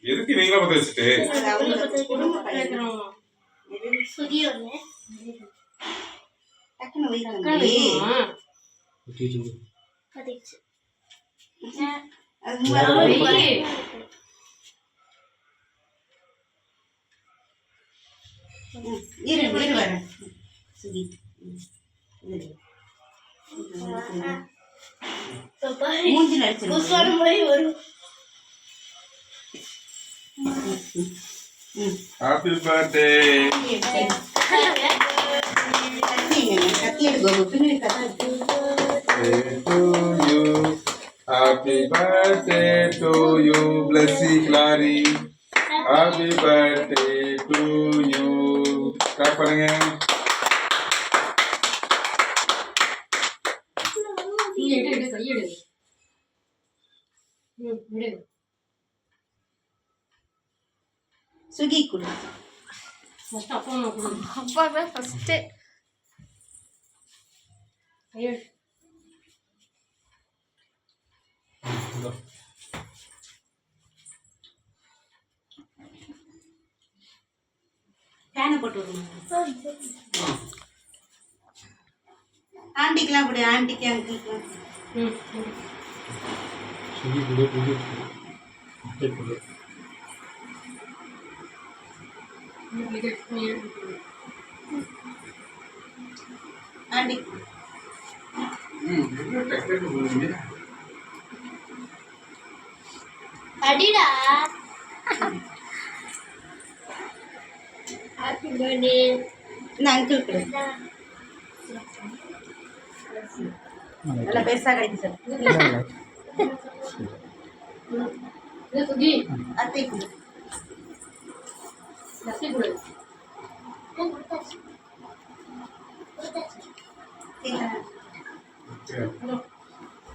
எதுக்கு நீங்களா பத்த வச்சுட்டு Happy birthday. To you. Happy birthday to you, Blessy Clary. Happy birthday to you. Clap பண்ணுங்க. சுகி குடு. அப்பா தான் ஃபர்ஸ்ட். ஃபேனை போட்டு விடுங்க. ஆண்டிக்கலாம் அப்படி ஆண்டிக்கு அங்கிளுக்கு. சுகி குடு குடு. ஆண்டி. அடிடா. Happy birthday. இந்த அங்கிள் கொடு. நல்லா பெருசா கிடைக்கும் சார். சுகி அத்தை கொடு. லஸ்ஸி கொடு. சரிங்களா?